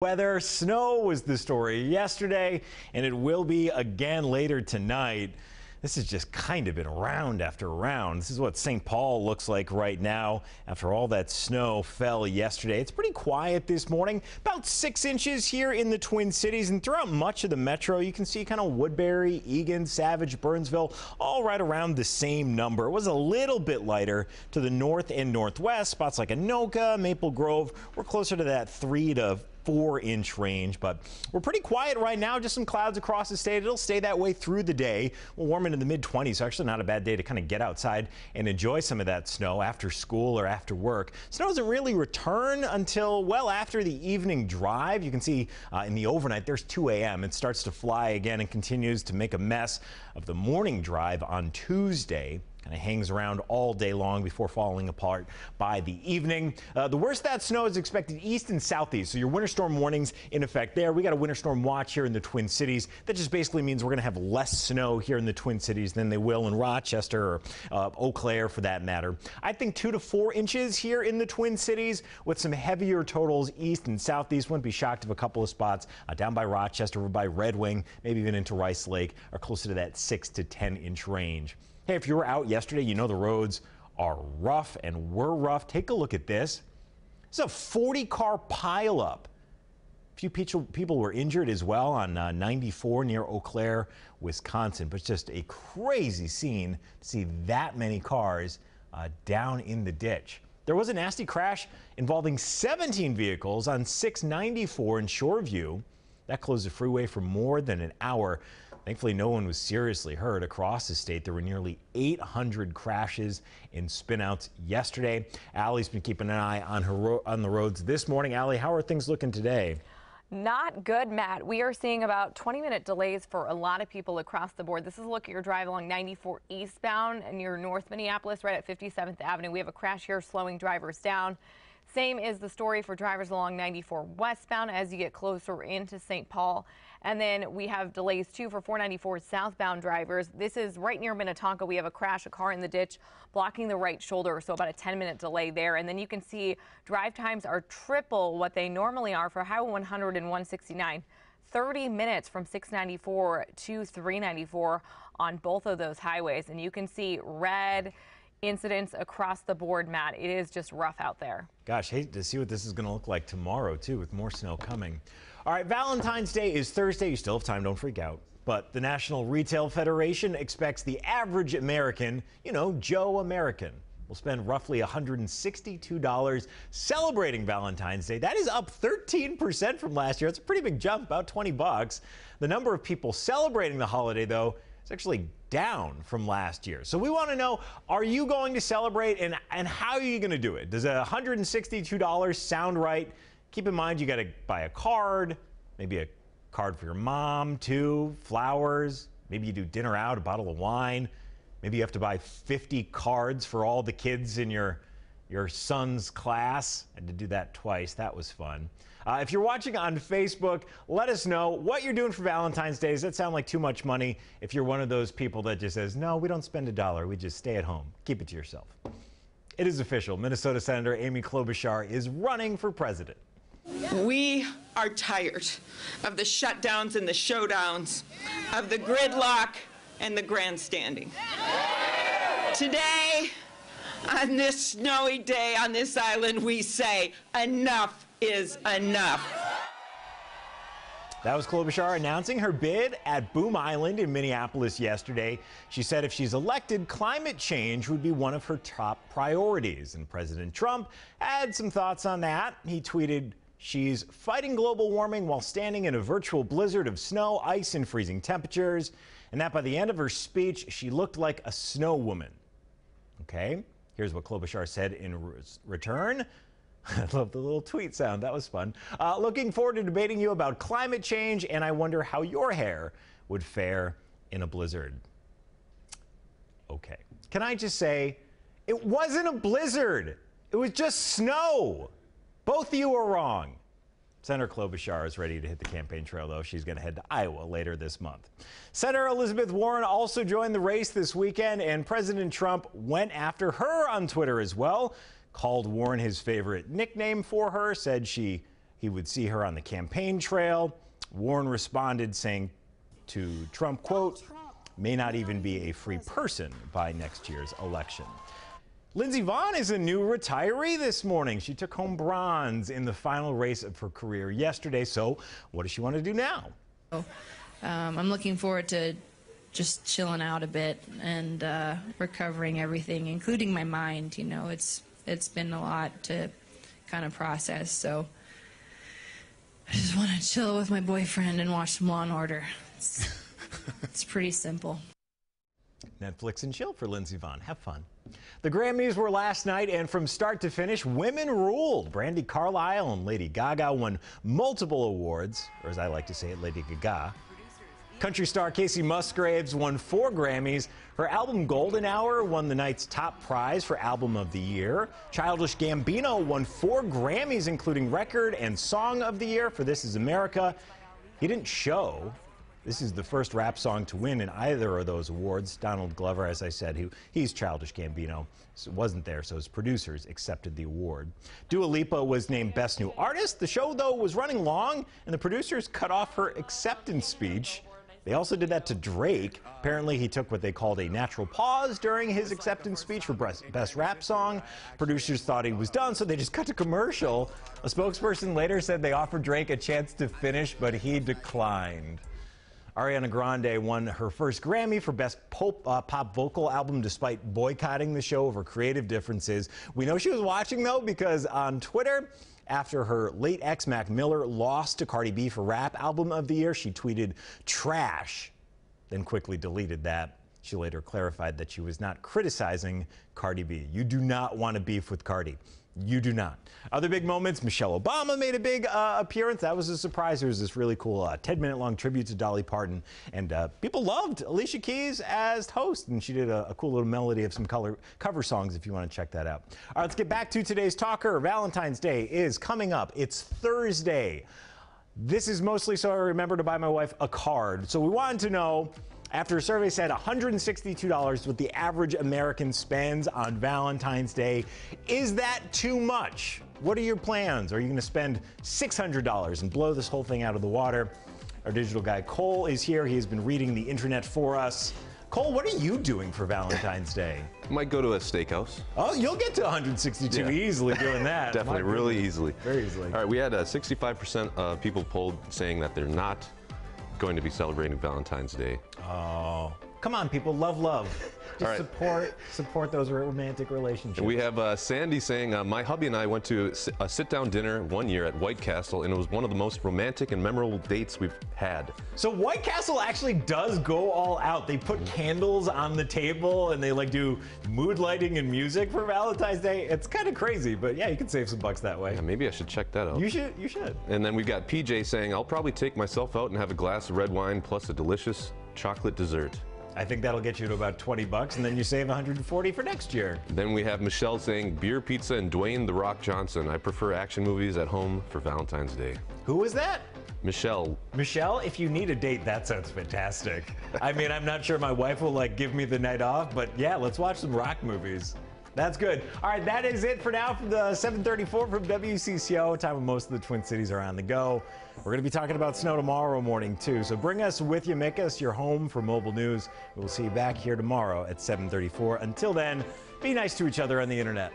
Weather, snow was the story yesterday, and it will be again later tonight. This has just kind of been round after round. This is what St. Paul looks like right now after all that snow fell yesterday. It's pretty quiet this morning, about 6 inches here in the Twin Cities and throughout much of the metro. You can see kind of Woodbury, Eagan, Savage, Burnsville, all right around the same number. It was a little bit lighter to the north and northwest. Spots like Anoka, Maple Grove, we're closer to that 3 to 4-inch range, but we're pretty quiet right now. Just some clouds across the state. It'll stay that way through the day. We'll warm into the mid-20s. So actually not a bad day to kind of get outside and enjoy some of that snow after school or after work. Snow doesn't really return until well after the evening drive. You can see in the overnight there's 2 a.m. It starts to fly again and continues to make a mess of the morning drive on Tuesday. Kind of hangs around all day long before falling apart by the evening. The worst of that snow is expected east and southeast, so your winter storm warnings in effect there. We got a winter storm watch here in the Twin Cities. That just basically means we're going to have less snow here in the Twin Cities than they will in Rochester or Eau Claire for that matter. I think 2 to 4 inches here in the Twin Cities with some heavier totals east and southeast. Wouldn't be shocked if a couple of spots down by Rochester or by Red Wing, maybe even into Rice Lake, are closer to that 6 to 10 inch range. Hey, if you were out yesterday, you know the roads are rough and were rough. Take a look at this. It's a 40-car pileup. A few people were injured as well on 94 near Eau Claire, Wisconsin. But it's just a crazy scene to see that many cars down in the ditch. There was a nasty crash involving 17 vehicles on 694 in Shoreview. That closed the freeway for more than an hour. Thankfully, no one was seriously hurt. Across the state, there were nearly 800 crashes and spinouts yesterday. Allie's been keeping an eye on the roads this morning. Allie, how are things looking today? Not good, Matt. We are seeing about 20-minute delays for a lot of people across the board. This is a look at your drive along 94 eastbound near North Minneapolis, right at 57th Avenue. We have a crash here slowing drivers down. Same is the story for drivers along 94 westbound as you get closer into St. Paul. And then we have delays too for 494 southbound drivers. This is right near Minnetonka. We have a crash, a car in the ditch blocking the right shoulder, so about a 10-minute delay there. And then you can see drive times are triple what they normally are for Highway 100 and 169. 30 minutes from 694 to 394 on both of those highways. And you can see red incidents across the board, Matt. It is just rough out there. Gosh, hate to see what this is going to look like tomorrow, too, with more snow coming. All right, Valentine's Day is Thursday. You still have time. Don't freak out. But the National Retail Federation expects the average American, you know, Joe American, will spend roughly $162 celebrating Valentine's Day. That is up 13% from last year. It's a pretty big jump, about 20 bucks. The number of people celebrating the holiday, though, is actually down from last year. So we want to know, are you going to celebrate and how are you going to do it? Does $162 sound right? Keep in mind you got to buy a card, maybe a card for your mom too, flowers, maybe you do dinner out, a bottle of wine. Maybe you have to buy 50 cards for all the kids in your son's class. I had to do that twice. That was fun. If you're watching on Facebook, let us know what you're doing for Valentine's Day. Does that sound like too much money? If you're one of those people that just says, no, we don't spend $1. We just stay at home. Keep it to yourself. It is official. Minnesota Senator Amy Klobuchar is running for president. We are tired of the shutdowns and the showdowns, of the gridlock and the grandstanding. Today, on this snowy day on this island, we say enough is enough. That was Klobuchar announcing her bid at Boom Island in Minneapolis yesterday. She said if she's elected, climate change would be one of her top priorities. And President Trump had some thoughts on that. He tweeted, she's fighting global warming while standing in a virtual blizzard of snow, ice, and freezing temperatures. And that by the end of her speech, she looked like a snow woman. Okay, here's what Klobuchar said in return. I love the little tweet sound. That was fun. Looking forward to debating you about climate change, and I wonder how your hair would fare in a blizzard. Okay. Can I just say, it wasn't a blizzard. It was just snow. Both of you are wrong. Senator Klobuchar is ready to hit the campaign trail, though. She's going to head to Iowa later this month. Senator Elizabeth Warren also joined the race this weekend, and President Trump went after her on Twitter as well. Called Warren his favorite nickname for her, said she he would see her on the campaign trail. Warren responded saying to Trump, quote, may not even be a free person by next year's election. Lindsey Vonn is a new retiree this morning. She took home bronze in the final race of her career yesterday. So what does she want to do now? I'm looking forward to just chilling out a bit and recovering everything, including my mind. You know, it's been a lot to kind of process. So I just want to chill with my boyfriend and watch some Law and Order. It's pretty simple. Netflix and chill for Lindsey Vonn. Have fun. The Grammys were last night, and from start to finish, women ruled. Brandi Carlile and Lady Gaga won multiple awards, or as I like to say it, Lady Gaga. Country star Casey Musgraves won 4 Grammys. Her album Golden Hour won the night's top prize for Album of the Year. Childish Gambino won 4 Grammys, including Record and Song of the Year for This Is America. He didn't show. This is the first rap song to win in either of those awards. Donald Glover, as I said, he's Childish Gambino, wasn't there, so his producers accepted the award. Dua Lipa was named Best New Artist. The show, though, was running long, and the producers cut off her acceptance speech. They also did that to Drake. Apparently, he took what they called a natural pause during his acceptance speech for Best Rap Song. Producers thought he was done, so they just cut to commercial. A spokesperson later said they offered Drake a chance to finish, but he declined. Ariana Grande won her first Grammy for Best Pop Vocal Album despite boycotting the show over creative differences. We know she was watching, though, because on Twitter, after her late ex Mac Miller lost to Cardi B for Rap Album of the Year, she tweeted trash, then quickly deleted that. She later clarified that she was not criticizing Cardi B. You do not want to beef with Cardi. You do not. Other big moments, Michelle Obama made a big appearance. That was a surprise. There was this really cool 10-minute-long tribute to Dolly Parton, and people loved Alicia Keys as host, and she did a cool little melody of some cover songs if you want to check that out. All right, let's get back to today's talker. Valentine's Day is coming up. It's Thursday. This is mostly so I remember to buy my wife a card. So we wanted to know, after a survey said $162 what the average American spends on Valentine's Day, is that too much? What are your plans? Are you going to spend $600 and blow this whole thing out of the water? Our digital guy Cole is here. He has been reading the internet for us. Cole, what are you doing for Valentine's Day? Might go to a steakhouse. Oh, you'll get to 162 easily doing that. Definitely, really easily. Very easily. All right, we had 65% of people polled saying that they're not going to be celebrating Valentine's Day. Oh, come on, people, love. Just support those romantic relationships. And we have Sandy saying, my hubby and I went to a sit-down dinner one year at White Castle, and it was one of the most romantic and memorable dates we've had. So White Castle actually does go all out. They put candles on the table, and they do mood lighting and music for Valentine's Day. It's kind of crazy, but yeah, you can save some bucks that way. Yeah, maybe I should check that out. You should. And then we've got PJ saying, I'll probably take myself out and have a glass of red wine plus a delicious chocolate dessert. I think that'll get you to about 20 bucks, and then you save 140 for next year. Then we have Michelle saying, beer, pizza, and Dwayne "The Rock" Johnson. I prefer action movies at home for Valentine's Day. Who was that? Michelle. Michelle, if you need a date, that sounds fantastic. I mean, I'm not sure my wife will give me the night off, but yeah, let's watch some rock movies. That's good. All right, that is it for now from the 734 from WCCO. Time when most of the Twin Cities are on the go. We're going to be talking about snow tomorrow morning, too. So bring us with you. Make us your home for mobile news. We'll see you back here tomorrow at 7:34. Until then, be nice to each other on the internet.